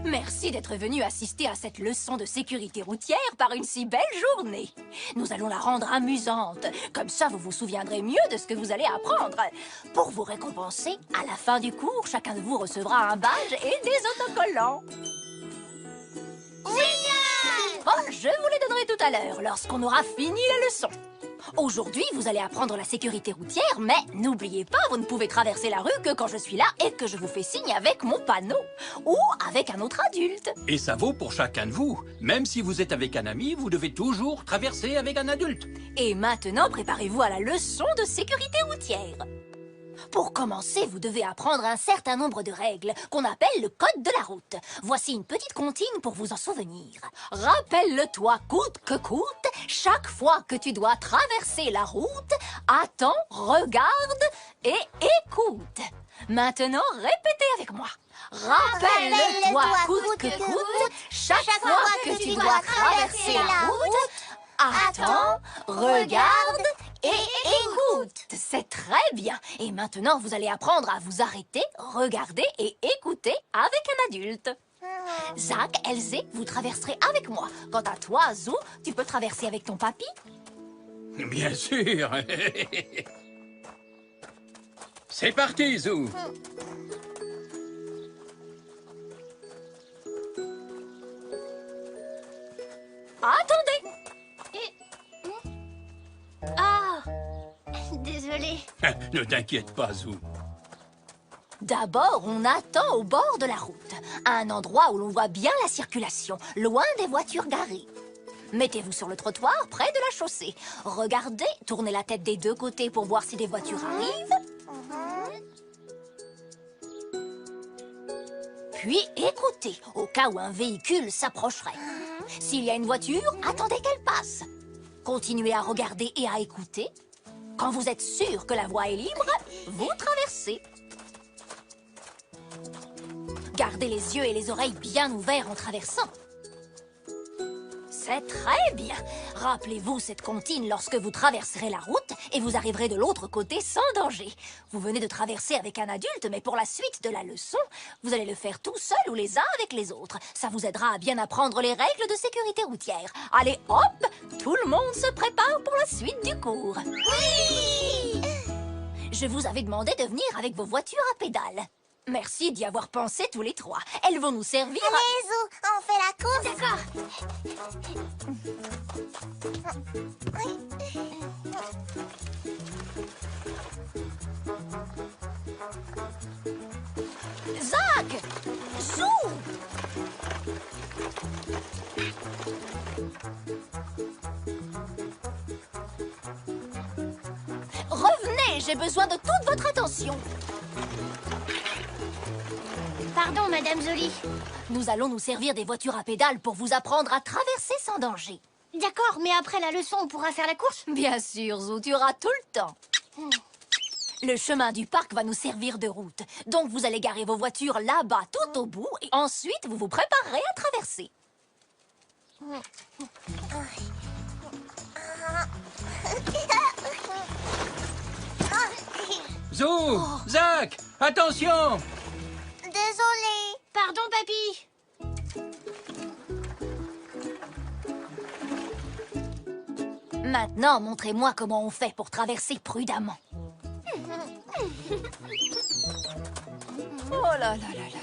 Merci d'être venu assister à cette leçon de sécurité routière par une si belle journée. Nous allons la rendre amusante. Comme ça, vous vous souviendrez mieux de ce que vous allez apprendre. Pour vous récompenser, à la fin du cours, chacun de vous recevra un badge et des autocollants. Génial! Oh, je vous les donnerai tout à l'heure, lorsqu'on aura fini la leçon. Aujourd'hui, vous allez apprendre la sécurité routière, mais n'oubliez pas, vous ne pouvez traverser la rue que quand je suis là et que je vous fais signe avec mon panneau. Ou avec un autre adulte. Et ça vaut pour chacun de vous. Même si vous êtes avec un ami, vous devez toujours traverser avec un adulte. Et maintenant, préparez-vous à la leçon de sécurité routière. Pour commencer, vous devez apprendre un certain nombre de règles qu'on appelle le code de la route. Voici une petite comptine pour vous en souvenir. Rappelle-le-toi coûte que coûte, chaque fois que tu dois traverser la route, attends, regarde et écoute. Maintenant, répétez avec moi. Rappelle-le-toi coûte que coûte, chaque fois que tu dois traverser la route, attends, regarde et écoute. C'est très bien. Et maintenant, vous allez apprendre à vous arrêter, regarder et écouter avec un adulte. Zach, Elzé, vous traverserez avec moi. Quant à toi, Zou, tu peux traverser avec ton papy? Bien sûr. C'est parti, Zou. Attendez! Ah, désolée. Ne t'inquiète pas, Zou. D'abord, on attend au bord de la route, à un endroit où l'on voit bien la circulation, loin des voitures garées. Mettez-vous sur le trottoir, près de la chaussée. Regardez, tournez la tête des deux côtés pour voir si des voitures arrivent. Puis écoutez, au cas où un véhicule s'approcherait. S'il y a une voiture, attendez qu'elle passe. Continuez à regarder et à écouter. Quand vous êtes sûr que la voie est libre, vous traversez. Gardez les yeux et les oreilles bien ouverts en traversant. C'est très bien. Rappelez-vous cette comptine lorsque vous traverserez la route et vous arriverez de l'autre côté sans danger. Vous venez de traverser avec un adulte, mais pour la suite de la leçon, vous allez le faire tout seul ou les uns avec les autres. Ça vous aidera à bien apprendre les règles de sécurité routière. Allez, hop, tout le monde se prépare pour la suite du cours. Oui! Je vous avais demandé de venir avec vos voitures à pédales. Merci d'y avoir pensé tous les trois. Elles vont nous servir à... Allez, Zou, on fait la course. D'accord. Zach! Zou! Revenez, j'ai besoin de toute votre attention. Pardon, Madame Jolie. Nous allons nous servir des voitures à pédales pour vous apprendre à traverser sans danger. D'accord, mais après la leçon, on pourra faire la course? Bien sûr, Zou, tu auras tout le temps. Le chemin du parc va nous servir de route. Donc vous allez garer vos voitures là-bas tout au bout et ensuite vous vous préparerez à traverser. Zou, Zach, attention. Désolée. Pardon, papy. Maintenant, montrez-moi comment on fait pour traverser prudemment. Oh là là là là.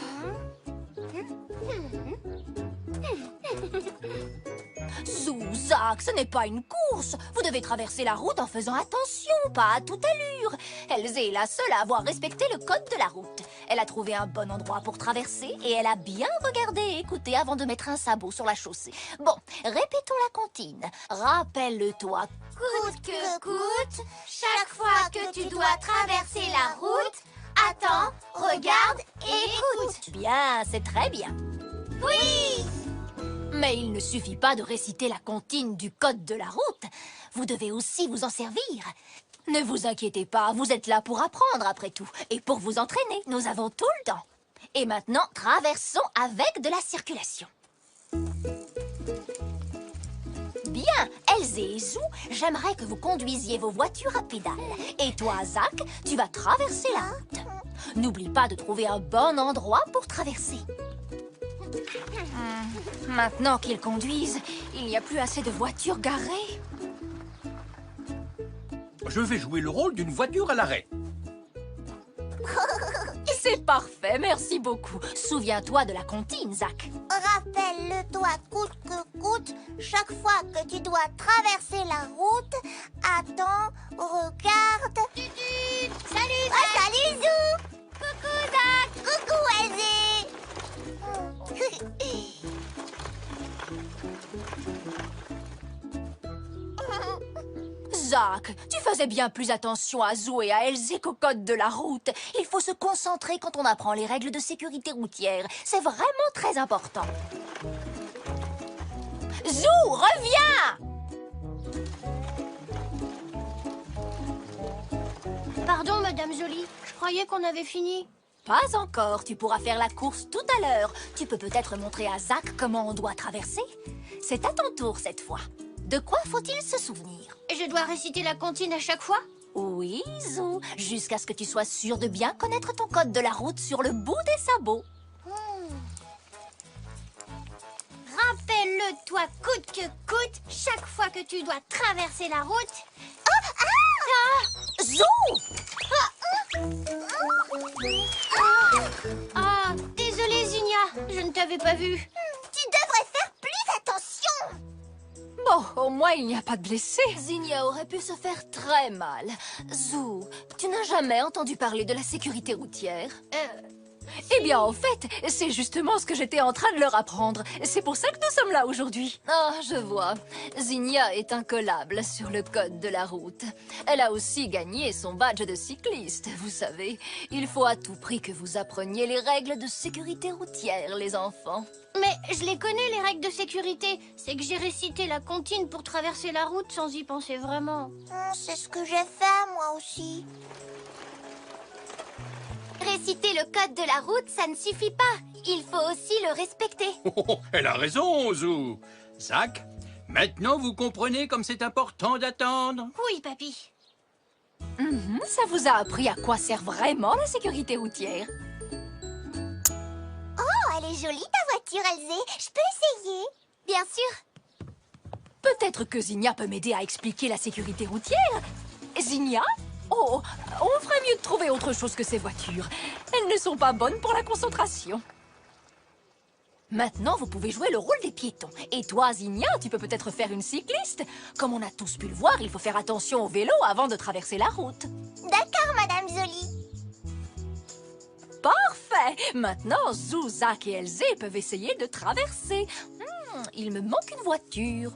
Zou, Zach, ce n'est pas une course. Vous devez traverser la route en faisant attention, pas à toute allure. Elzé est la seule à avoir respecté le code de la route. Elle a trouvé un bon endroit pour traverser et elle a bien regardé et écouté avant de mettre un sabot sur la chaussée. Bon, répétons la comptine. Rappelle-toi. Coûte que coûte, chaque fois que tu dois traverser la route, attends, regarde et écoute. Bien, c'est très bien. Oui! Mais il ne suffit pas de réciter la comptine du code de la route. Vous devez aussi vous en servir. Ne vous inquiétez pas, vous êtes là pour apprendre après tout. Et pour vous entraîner, nous avons tout le temps. Et maintenant, traversons avec de la circulation. Bien, Elzé et Zou, j'aimerais que vous conduisiez vos voitures à pédales. Et toi, Zach, tu vas traverser la route. N'oublie pas de trouver un bon endroit pour traverser. Maintenant qu'ils conduisent, il n'y a plus assez de voitures garées. Je vais jouer le rôle d'une voiture à l'arrêt. C'est parfait, merci beaucoup. Souviens-toi de la comptine, Zach. Rappelle-le-toi coûte que coûte, chaque fois que tu dois traverser la route, attends, regarde. Tutut. Salut Zach. Salut Zou. Coucou Zach. Coucou Elsie. Zach, tu faisais bien plus attention à Zou et à Elsie qu'au code de la route. Il faut se concentrer quand on apprend les règles de sécurité routière. C'est vraiment très important. Zou, reviens! Pardon, Madame Jolie. Je croyais qu'on avait fini. Pas encore, tu pourras faire la course tout à l'heure. Tu peux peut-être montrer à Zach comment on doit traverser. C'est à ton tour cette fois. De quoi faut-il se souvenir? Je dois réciter la comptine à chaque fois? Oui, Zou, jusqu'à ce que tu sois sûr de bien connaître ton code de la route sur le bout des sabots. Rappelle-le-toi coûte que coûte, chaque fois que tu dois traverser la route. Zou! Ah, désolée Zinnia, je ne t'avais pas vu. Tu devrais faire plus attention. Bon, au moins il n'y a pas de blessés. Zinnia aurait pu se faire très mal. Zou, tu n'as jamais entendu parler de la sécurité routière? Eh bien, en fait, c'est justement ce que j'étais en train de leur apprendre. C'est pour ça que nous sommes là aujourd'hui. Ah, je vois. Zinnia est incollable sur le code de la route. Elle a aussi gagné son badge de cycliste, vous savez. Il faut à tout prix que vous appreniez les règles de sécurité routière, les enfants. Mais je les connais, les règles de sécurité. C'est que j'ai récité la comptine pour traverser la route sans y penser vraiment. C'est ce que j'ai fait, moi aussi. Réciter le code de la route, ça ne suffit pas. Il faut aussi le respecter. Oh, elle a raison, Zou. Zach, maintenant vous comprenez comme c'est important d'attendre. Oui, papy. Ça vous a appris à quoi sert vraiment la sécurité routière? Oh, elle est jolie ta voiture, Elsie. Je peux essayer? Bien sûr. Peut-être que Zinnia peut m'aider à expliquer la sécurité routière. Zinnia? Oh, on ferait mieux de trouver autre chose que ces voitures. Elles ne sont pas bonnes pour la concentration. Maintenant, vous pouvez jouer le rôle des piétons. Et toi, Zinnia, tu peux peut-être faire une cycliste. Comme on a tous pu le voir, il faut faire attention au vélo avant de traverser la route. D'accord, Madame Jolie. Parfait! Maintenant, Zou, Zach et Elsie peuvent essayer de traverser. Il me manque une voiture.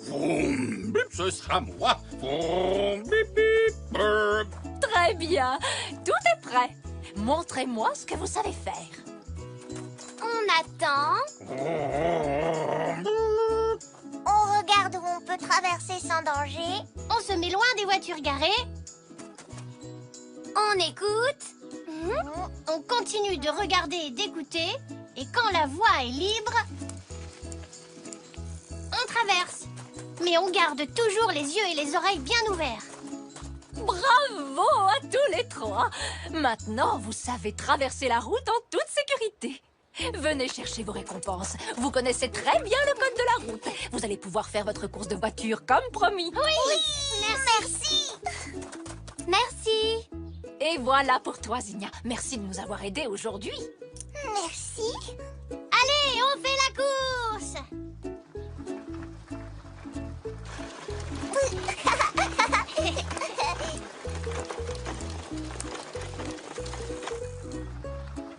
Vroom, bip, ce sera moi. Vroom, bip, bip, brr. Très bien. Tout est prêt. Montrez-moi ce que vous savez faire. On attend. On regarde où on peut traverser sans danger. On se met loin des voitures garées. On écoute. On continue de regarder et d'écouter. Et quand la voie est libre, on traverse. Mais on garde toujours les yeux et les oreilles bien ouverts. Bravo à tous les trois. Maintenant, vous savez traverser la route en toute sécurité. Venez chercher vos récompenses. Vous connaissez très bien le code de la route. Vous allez pouvoir faire votre course de voiture comme promis. Oui, Merci. merci. Et voilà pour toi, Zinnia. Merci de nous avoir aidés aujourd'hui. Merci. Allez, on fait la course.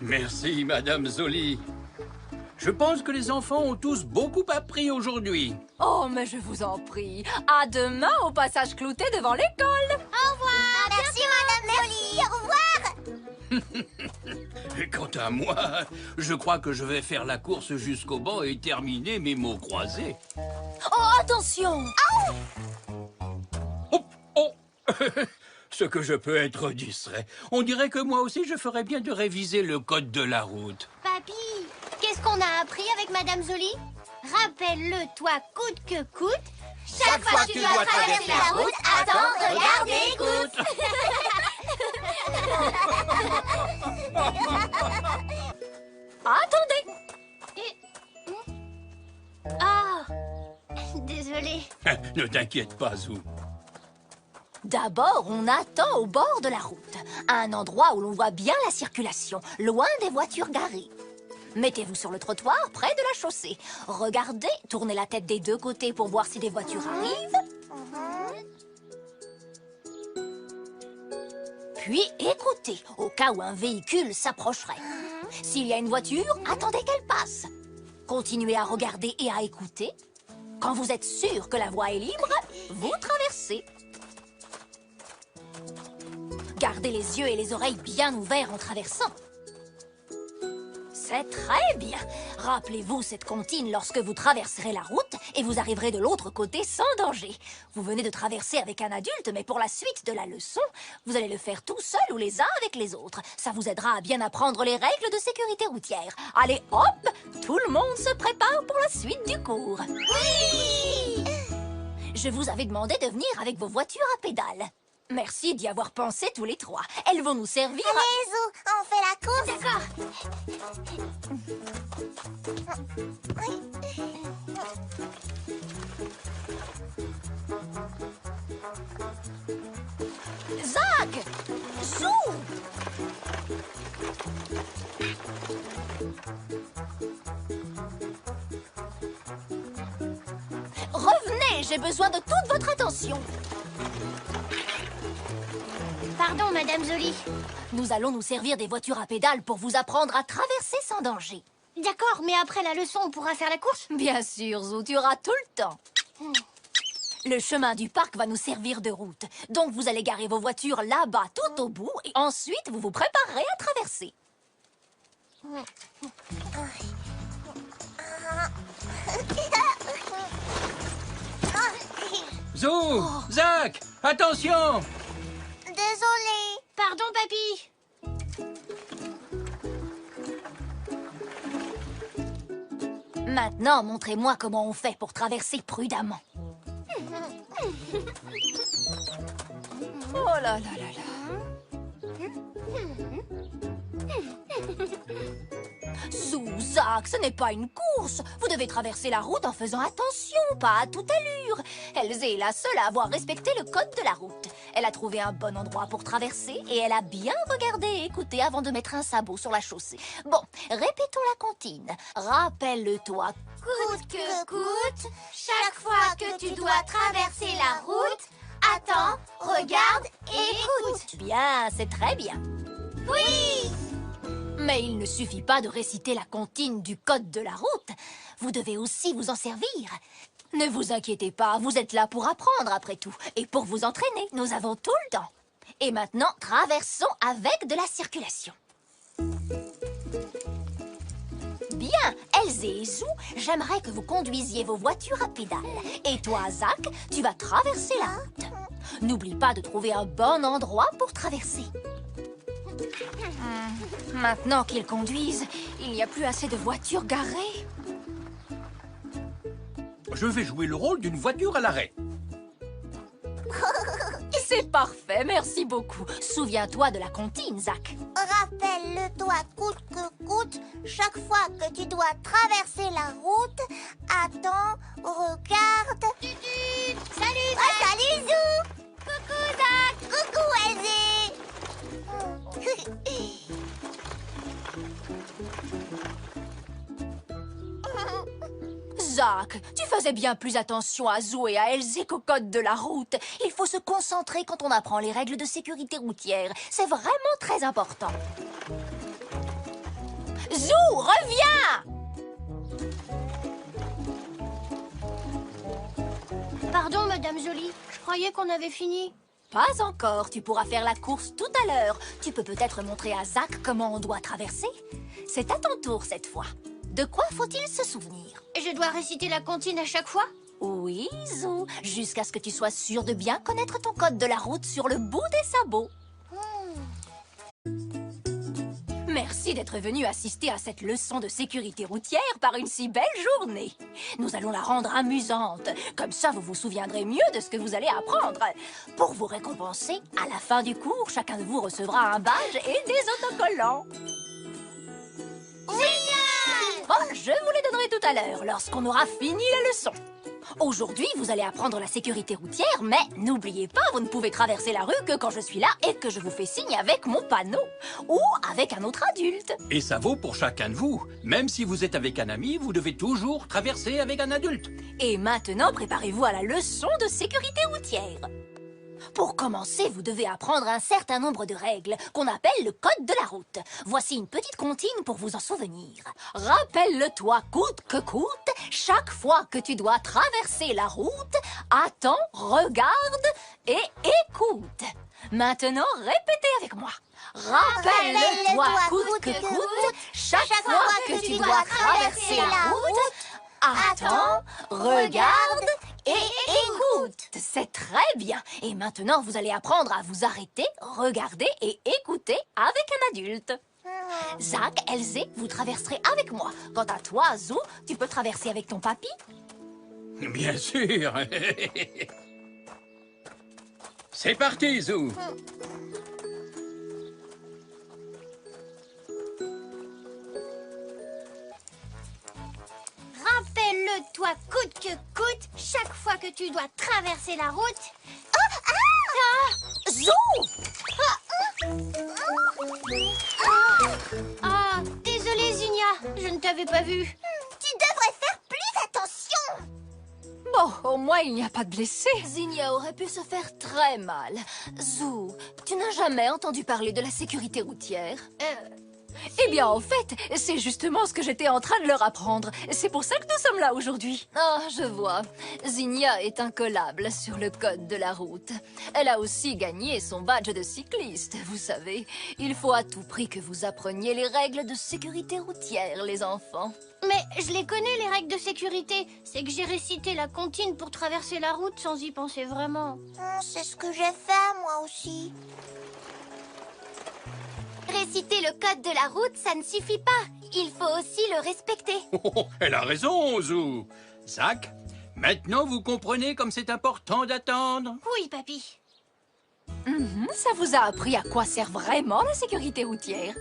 Merci, Madame Jolie. Je pense que les enfants ont tous beaucoup appris aujourd'hui. Oh, mais je vous en prie. À demain au passage clouté devant l'école. Au revoir. Merci, Madame Jolie. Au revoir. Et quant à moi, je crois que je vais faire la course jusqu'au banc et terminer mes mots croisés. Oh, attention! Oh, oh. Ce que je peux être distrait. On dirait que moi aussi, je ferais bien de réviser le code de la route. Papy, qu'est-ce qu'on a appris avec Madame Jolie? Rappelle-le, toi, coûte que coûte. Chaque fois que tu dois traverser la route, attends, regarde et écoute. Attendez. Ah, désolée. Ne t'inquiète pas, Zou. D'abord, on attend au bord de la route, à un endroit où l'on voit bien la circulation, loin des voitures garées. Mettez-vous sur le trottoir, près de la chaussée. Regardez, tournez la tête des deux côtés pour voir si des voitures arrivent. Puis écoutez, au cas où un véhicule s'approcherait. S'il y a une voiture, attendez qu'elle passe. Continuez à regarder et à écouter. Quand vous êtes sûr que la voie est libre, vous traversez. Gardez les yeux et les oreilles bien ouverts en traversant. C'est très bien. Rappelez-vous cette comptine lorsque vous traverserez la route et vous arriverez de l'autre côté sans danger. Vous venez de traverser avec un adulte, mais pour la suite de la leçon, vous allez le faire tout seul ou les uns avec les autres. Ça vous aidera à bien apprendre les règles de sécurité routière. Allez, hop, tout le monde se prépare pour la suite du cours. Oui! Je vous avais demandé de venir avec vos voitures à pédales. Merci d'y avoir pensé tous les trois. Elles vont nous servir à... Allez, Zou, on fait la course. D'accord. Zach! Zou! Revenez, j'ai besoin de toute votre attention. Pardon, Madame Zoli. Nous allons nous servir des voitures à pédales pour vous apprendre à traverser sans danger. D'accord, mais après la leçon, on pourra faire la course? Bien sûr, Zou, tu auras tout le temps. Le chemin du parc va nous servir de route. Donc vous allez garer vos voitures là-bas tout au bout et ensuite vous vous préparerez à traverser. Zou! Zach! Attention! Désolée. Pardon, papy. Maintenant, montrez-moi comment on fait pour traverser prudemment. Oh là là là là. Zou, Zach, ce n'est pas une course. Vous devez traverser la route en faisant attention, pas à toute allure. Elze est la seule à avoir respecté le code de la route. Elle a trouvé un bon endroit pour traverser et elle a bien regardé et écouté avant de mettre un sabot sur la chaussée. Bon, répétons la comptine. Rappelle-toi. Coûte que coûte, chaque fois que tu dois traverser la route, attends, regarde et écoute. Bien, c'est très bien. Oui! Mais il ne suffit pas de réciter la comptine du code de la route. Vous devez aussi vous en servir. Ne vous inquiétez pas, vous êtes là pour apprendre après tout. Et pour vous entraîner, nous avons tout le temps. Et maintenant, traversons avec de la circulation. Bien, Elze et Zou, j'aimerais que vous conduisiez vos voitures à pédales. Et toi, Zach, tu vas traverser la route. N'oublie pas de trouver un bon endroit pour traverser. Maintenant qu'ils conduisent, il n'y a plus assez de voitures garées. Je vais jouer le rôle d'une voiture à l'arrêt. C'est parfait, merci beaucoup. Souviens-toi de la comptine, Zach. Rappelle-le-toi coûte que coûte, chaque fois que tu dois traverser la route, attends, regarde. Salut, Zach! Salut, Zou! Coucou, Zach! Coucou, Elze! Zach, tu faisais bien plus attention à Zou et à Elze qu'au code de la route. Il faut se concentrer quand on apprend les règles de sécurité routière. C'est vraiment très important. Zou, reviens! Pardon, Madame Zoli. Je croyais qu'on avait fini. Pas encore, tu pourras faire la course tout à l'heure. Tu peux peut-être montrer à Zach comment on doit traverser. C'est à ton tour cette fois. De quoi faut-il se souvenir? Je dois réciter la comptine à chaque fois? Oui, Zou, jusqu'à ce que tu sois sûr de bien connaître ton code de la route sur le bout des sabots. Merci. Merci d'être venu assister à cette leçon de sécurité routière par une si belle journée. Nous allons la rendre amusante. Comme ça, vous vous souviendrez mieux de ce que vous allez apprendre. Pour vous récompenser, à la fin du cours, chacun de vous recevra un badge et des autocollants. Génial! Bon, je vous les donnerai tout à l'heure, lorsqu'on aura fini la leçon. Aujourd'hui, vous allez apprendre la sécurité routière, mais n'oubliez pas, vous ne pouvez traverser la rue que quand je suis là et que je vous fais signe avec mon panneau ou avec un autre adulte. Et ça vaut pour chacun de vous. Même si vous êtes avec un ami, vous devez toujours traverser avec un adulte. Et maintenant, préparez-vous à la leçon de sécurité routière. Pour commencer, vous devez apprendre un certain nombre de règles qu'on appelle le code de la route. Voici une petite comptine pour vous en souvenir. Rappelle-le-toi coûte que coûte, chaque fois que tu dois traverser la route, attends, regarde et écoute. Maintenant, répétez avec moi. Rappelle-le-toi coûte que coûte, chaque fois que tu dois traverser la route, attends, regarde et écoute. C'est très bien. Et maintenant, vous allez apprendre à vous arrêter, regarder et écouter avec un adulte. Zach, Elzé, vous traverserez avec moi. Quant à toi, Zou, tu peux traverser avec ton papy. Bien sûr. C'est parti, Zou. Rappelle-le-toi coûte que coûte, chaque fois que tu dois traverser la route. Zou! Ah, désolée Zinnia, je ne t'avais pas vu. Tu devrais faire plus attention. Bon, au moins, il n'y a pas de blessés. Zinnia aurait pu se faire très mal. Zou, tu n'as jamais entendu parler de la sécurité routière? Eh bien, en fait, c'est justement ce que j'étais en train de leur apprendre. C'est pour ça que nous sommes là aujourd'hui. Ah, je vois. Zinnia est incollable sur le code de la route. Elle a aussi gagné son badge de cycliste, vous savez. Il faut à tout prix que vous appreniez les règles de sécurité routière, les enfants. Mais je les connais, les règles de sécurité. C'est que j'ai récité la comptine pour traverser la route sans y penser vraiment. C'est ce que j'ai fait, moi aussi. Réciter le code de la route, ça ne suffit pas. Il faut aussi le respecter. Oh, elle a raison, Zou. Zach, maintenant vous comprenez comme c'est important d'attendre. Oui, papy. Ça vous a appris à quoi sert vraiment la sécurité routière?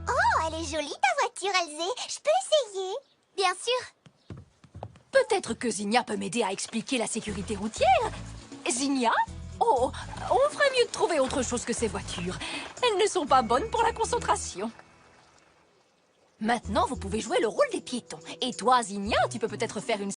Oh, elle est jolie ta voiture, Elzé. Je peux essayer? Bien sûr. Peut-être que Zinnia peut m'aider à expliquer la sécurité routière. Zinnia? Oh, on ferait mieux de trouver autre chose que ces voitures. Elles ne sont pas bonnes pour la concentration. Maintenant, vous pouvez jouer le rôle des piétons. Et toi, Zinnia, tu peux peut-être faire une